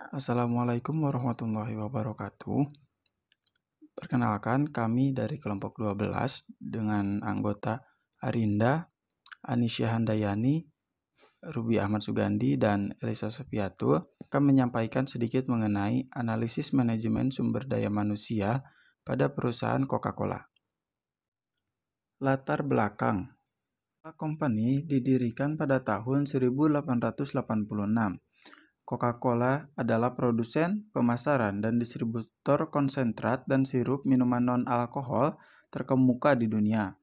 Assalamualaikum warahmatullahi wabarakatuh. Perkenalkan, kami dari kelompok 12 dengan anggota Arinda, Anisya Handayani, Ruby Ahmad Sugandi, dan Elisa Sofiatul akan menyampaikan sedikit mengenai analisis manajemen sumber daya manusia pada perusahaan Coca-Cola. Latar belakang. Coca-Cola Company didirikan pada tahun 1886. Coca-Cola adalah produsen, pemasaran, dan distributor konsentrat dan sirup minuman non-alkohol terkemuka di dunia.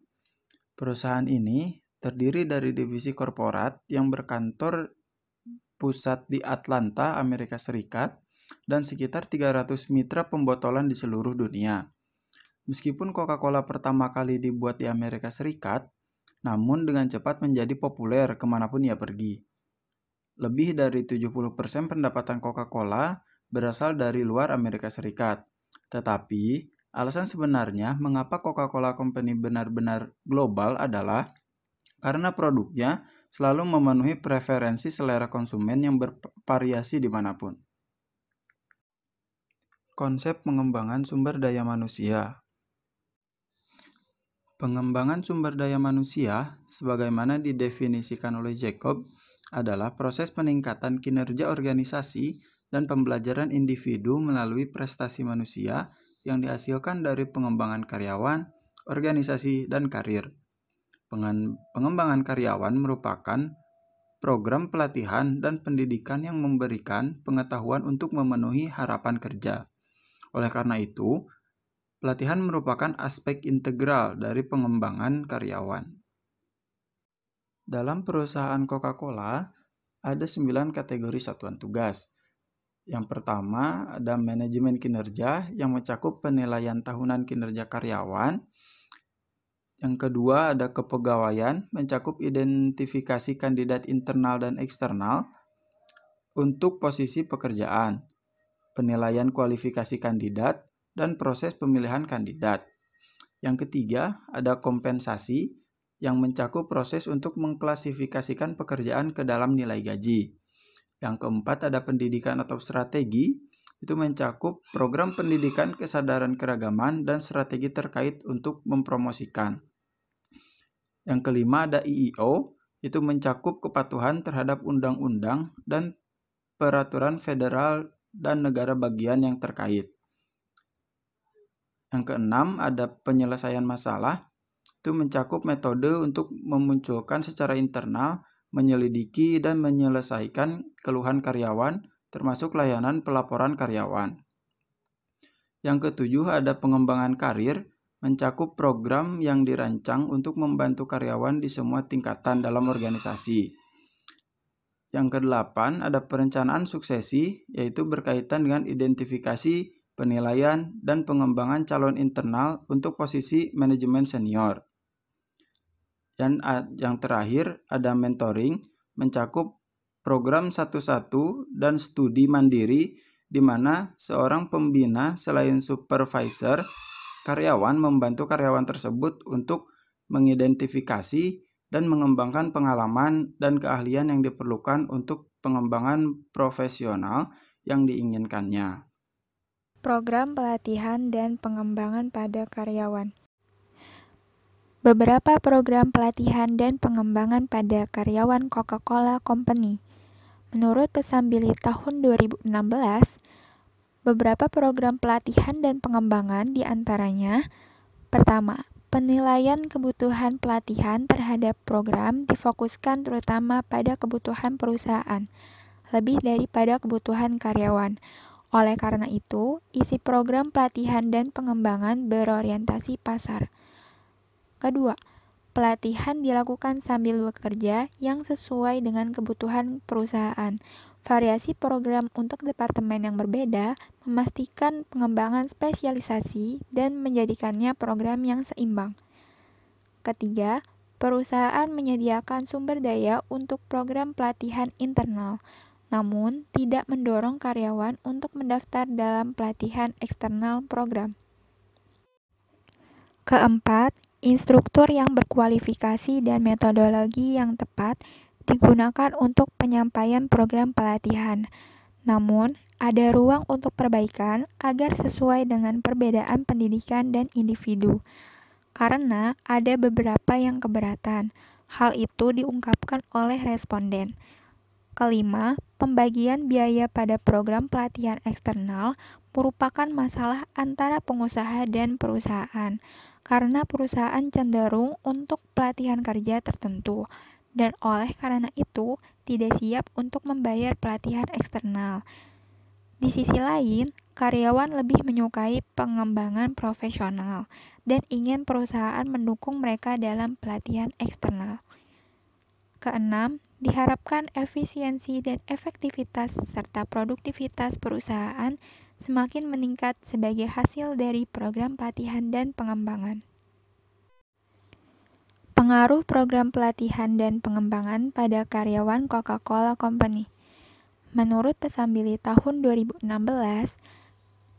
Perusahaan ini terdiri dari divisi korporat yang berkantor pusat di Atlanta, Amerika Serikat, dan sekitar 300 mitra pembotolan di seluruh dunia. Meskipun Coca-Cola pertama kali dibuat di Amerika Serikat, namun dengan cepat menjadi populer kemanapun ia pergi. Lebih dari 70% pendapatan Coca-Cola berasal dari luar Amerika Serikat. Tetapi, alasan sebenarnya mengapa Coca-Cola Company benar-benar global adalah karena produknya selalu memenuhi preferensi selera konsumen yang bervariasi dimanapun. Konsep pengembangan sumber daya manusia. Pengembangan sumber daya manusia, sebagaimana didefinisikan oleh Jacob, adalah proses peningkatan kinerja organisasi dan pembelajaran individu melalui prestasi manusia yang dihasilkan dari pengembangan karyawan, organisasi, dan karir. Pengembangan karyawan merupakan program pelatihan dan pendidikan yang memberikan pengetahuan untuk memenuhi harapan kerja. Oleh karena itu, pelatihan merupakan aspek integral dari pengembangan karyawan. Dalam perusahaan Coca-Cola, ada 9 kategori satuan tugas. Yang pertama, ada manajemen kinerja yang mencakup penilaian tahunan kinerja karyawan. Yang kedua, ada kepegawaian, mencakup identifikasi kandidat internal dan eksternal untuk posisi pekerjaan, penilaian kualifikasi kandidat, dan proses pemilihan kandidat. Yang ketiga, ada kompensasi yang mencakup proses untuk mengklasifikasikan pekerjaan ke dalam nilai gaji. Yang keempat, ada pendidikan atau strategi, itu mencakup program pendidikan kesadaran keragaman dan strategi terkait untuk mempromosikan. Yang kelima, ada IEO, itu mencakup kepatuhan terhadap undang-undang dan peraturan federal dan negara bagian yang terkait. Yang keenam, ada penyelesaian masalah, itu mencakup metode untuk memunculkan secara internal, menyelidiki, dan menyelesaikan keluhan karyawan, termasuk layanan pelaporan karyawan. Yang ketujuh, ada pengembangan karir, mencakup program yang dirancang untuk membantu karyawan di semua tingkatan dalam organisasi. Yang kedelapan, ada perencanaan suksesi, yaitu berkaitan dengan identifikasi, penilaian, dan pengembangan calon internal untuk posisi manajemen senior. Dan yang terakhir, ada mentoring, mencakup program satu-satu dan studi mandiri, di mana seorang pembina selain supervisor, karyawan membantu karyawan tersebut untuk mengidentifikasi dan mengembangkan pengalaman dan keahlian yang diperlukan untuk pengembangan profesional yang diinginkannya. Program pelatihan dan pengembangan pada karyawan. Beberapa program pelatihan dan pengembangan pada karyawan Coca-Cola Company. Menurut Pesambili tahun 2016, beberapa program pelatihan dan pengembangan diantaranya: pertama, penilaian kebutuhan pelatihan terhadap program difokuskan terutama pada kebutuhan perusahaan, lebih daripada kebutuhan karyawan. Oleh karena itu, isi program pelatihan dan pengembangan berorientasi pasar. Kedua, pelatihan dilakukan sambil bekerja yang sesuai dengan kebutuhan perusahaan. Variasi program untuk departemen yang berbeda memastikan pengembangan spesialisasi dan menjadikannya program yang seimbang. Ketiga, perusahaan menyediakan sumber daya untuk program pelatihan internal, namun tidak mendorong karyawan untuk mendaftar dalam pelatihan eksternal program. Keempat, instruktur yang berkualifikasi dan metodologi yang tepat digunakan untuk penyampaian program pelatihan. Namun, ada ruang untuk perbaikan agar sesuai dengan perbedaan pendidikan dan individu, karena ada beberapa yang keberatan. Hal itu diungkapkan oleh responden. Kelima, pembagian biaya pada program pelatihan eksternal merupakan masalah antara pengusaha dan perusahaan, karena perusahaan cenderung untuk pelatihan kerja tertentu, dan oleh karena itu tidak siap untuk membayar pelatihan eksternal. Di sisi lain, karyawan lebih menyukai pengembangan profesional dan ingin perusahaan mendukung mereka dalam pelatihan eksternal. Keenam, diharapkan efisiensi dan efektivitas serta produktivitas perusahaan semakin meningkat sebagai hasil dari program pelatihan dan pengembangan. Pengaruh program pelatihan dan pengembangan pada karyawan Coca-Cola Company. Menurut Pesambili tahun 2016,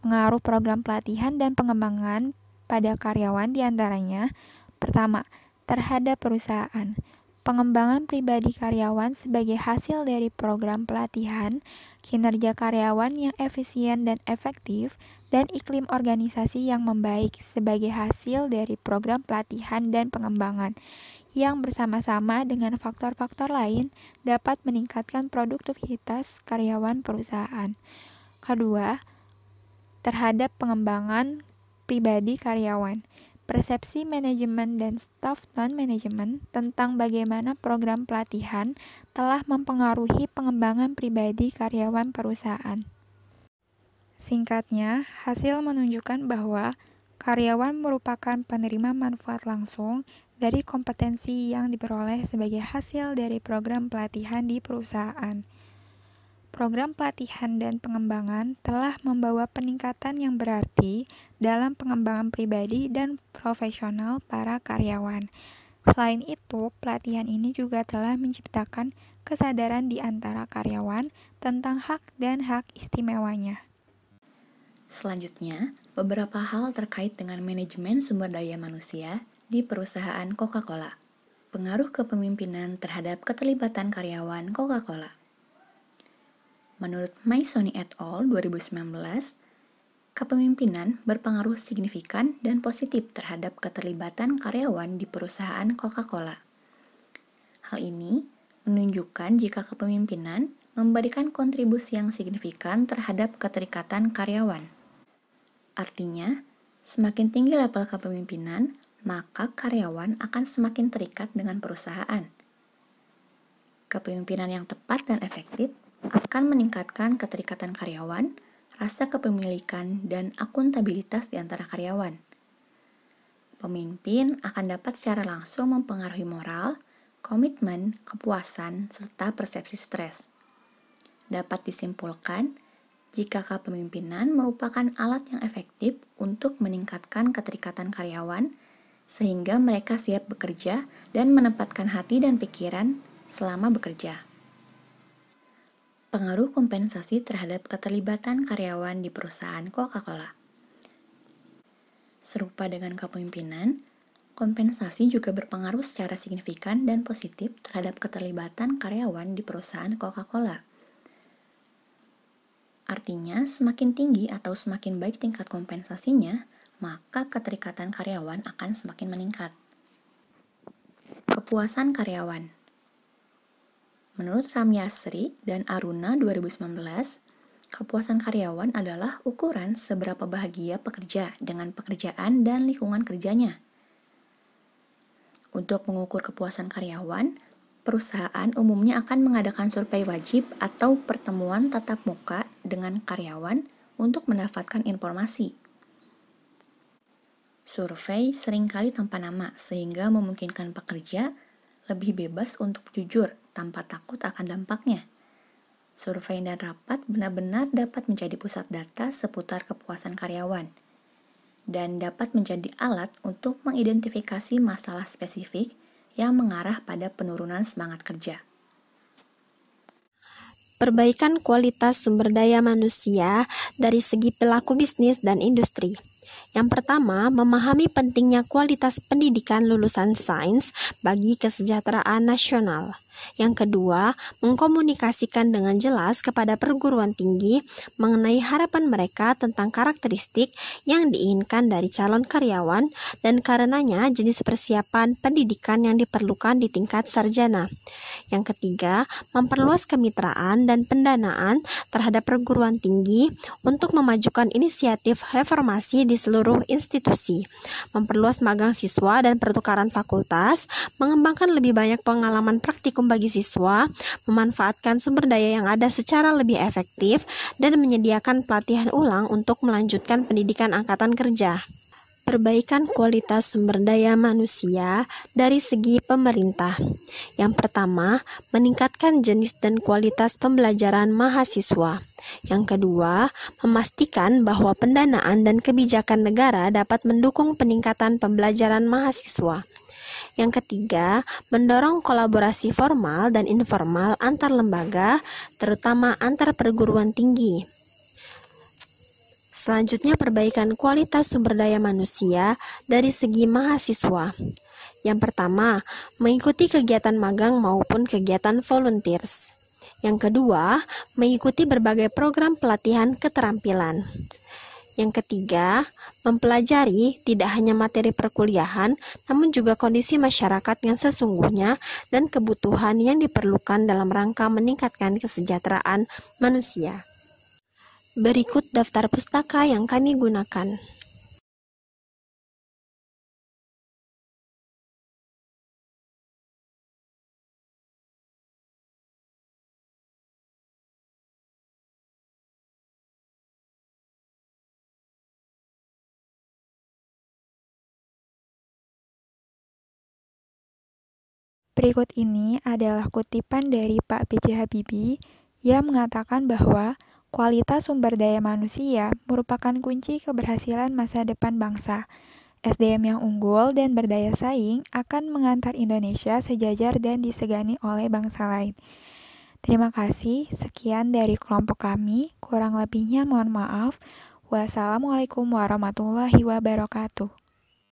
pengaruh program pelatihan dan pengembangan pada karyawan diantaranya: pertama, terhadap perusahaan. Pengembangan pribadi karyawan sebagai hasil dari program pelatihan, kinerja karyawan yang efisien dan efektif, dan iklim organisasi yang membaik sebagai hasil dari program pelatihan dan pengembangan, yang bersama-sama dengan faktor-faktor lain dapat meningkatkan produktivitas karyawan perusahaan. Kedua, terhadap pengembangan pribadi karyawan. Persepsi manajemen dan staf non-manajemen tentang bagaimana program pelatihan telah mempengaruhi pengembangan pribadi karyawan perusahaan. Singkatnya, hasil menunjukkan bahwa karyawan merupakan penerima manfaat langsung dari kompetensi yang diperoleh sebagai hasil dari program pelatihan di perusahaan. Program pelatihan dan pengembangan telah membawa peningkatan yang berarti dalam pengembangan pribadi dan profesional para karyawan. Selain itu, pelatihan ini juga telah menciptakan kesadaran di antara karyawan tentang hak dan hak istimewanya. Selanjutnya, beberapa hal terkait dengan manajemen sumber daya manusia di perusahaan Coca-Cola. Pengaruh kepemimpinan terhadap keterlibatan karyawan Coca-Cola. Menurut Maisoni et al. 2019, kepemimpinan berpengaruh signifikan dan positif terhadap keterlibatan karyawan di perusahaan Coca-Cola. Hal ini menunjukkan jika kepemimpinan memberikan kontribusi yang signifikan terhadap keterikatan karyawan. Artinya, semakin tinggi level kepemimpinan, maka karyawan akan semakin terikat dengan perusahaan. Kepemimpinan yang tepat dan efektif akan meningkatkan keterikatan karyawan, rasa kepemilikan, dan akuntabilitas di antara karyawan. Pemimpin akan dapat secara langsung mempengaruhi moral, komitmen, kepuasan, serta persepsi stres. Dapat disimpulkan, jika kepemimpinan merupakan alat yang efektif untuk meningkatkan keterikatan karyawan, sehingga mereka siap bekerja dan menempatkan hati dan pikiran selama bekerja. Pengaruh kompensasi terhadap keterlibatan karyawan di perusahaan Coca-Cola. Serupa dengan kepemimpinan, kompensasi juga berpengaruh secara signifikan dan positif terhadap keterlibatan karyawan di perusahaan Coca-Cola. Artinya, semakin tinggi atau semakin baik tingkat kompensasinya, maka keterikatan karyawan akan semakin meningkat. Kepuasan karyawan. Menurut Ramyasri dan Aruna 2019, kepuasan karyawan adalah ukuran seberapa bahagia pekerja dengan pekerjaan dan lingkungan kerjanya. Untuk mengukur kepuasan karyawan, perusahaan umumnya akan mengadakan survei wajib atau pertemuan tatap muka dengan karyawan untuk mendapatkan informasi. Survei seringkali tanpa nama, sehingga memungkinkan pekerja lebih bebas untuk jujur tanpa takut akan dampaknya. Survei dan rapat benar-benar dapat menjadi pusat data seputar kepuasan karyawan dan dapat menjadi alat untuk mengidentifikasi masalah spesifik yang mengarah pada penurunan semangat kerja. Perbaikan kualitas sumber daya manusia dari segi pelaku bisnis dan industri. Yang pertama, memahami pentingnya kualitas pendidikan lulusan sains bagi kesejahteraan nasional. Yang kedua, mengkomunikasikan dengan jelas kepada perguruan tinggi mengenai harapan mereka tentang karakteristik yang diinginkan dari calon karyawan dan karenanya jenis persiapan pendidikan yang diperlukan di tingkat sarjana. Yang ketiga, memperluas kemitraan dan pendanaan terhadap perguruan tinggi untuk memajukan inisiatif reformasi di seluruh institusi, memperluas magang siswa dan pertukaran fakultas, mengembangkan lebih banyak pengalaman praktikum bagi siswa, memanfaatkan sumber daya yang ada secara lebih efektif, dan menyediakan pelatihan ulang untuk melanjutkan pendidikan angkatan kerja. Perbaikan kualitas sumber daya manusia dari segi pemerintah. Yang pertama, meningkatkan jenis dan kualitas pembelajaran mahasiswa. Yang kedua, memastikan bahwa pendanaan dan kebijakan negara dapat mendukung peningkatan pembelajaran mahasiswa. Yang ketiga, mendorong kolaborasi formal dan informal antar lembaga, terutama antar perguruan tinggi. Selanjutnya, perbaikan kualitas sumber daya manusia dari segi mahasiswa. Yang pertama, mengikuti kegiatan magang maupun kegiatan volunteers. Yang kedua, mengikuti berbagai program pelatihan keterampilan. Yang ketiga, mempelajari tidak hanya materi perkuliahan, namun juga kondisi masyarakat yang sesungguhnya dan kebutuhan yang diperlukan dalam rangka meningkatkan kesejahteraan manusia. Berikut daftar pustaka yang kami gunakan. Berikut ini adalah kutipan dari Pak B.J. Habibie yang mengatakan bahwa kualitas sumber daya manusia merupakan kunci keberhasilan masa depan bangsa. SDM yang unggul dan berdaya saing akan mengantar Indonesia sejajar dan disegani oleh bangsa lain. Terima kasih, sekian dari kelompok kami, kurang lebihnya mohon maaf. Wassalamualaikum warahmatullahi wabarakatuh.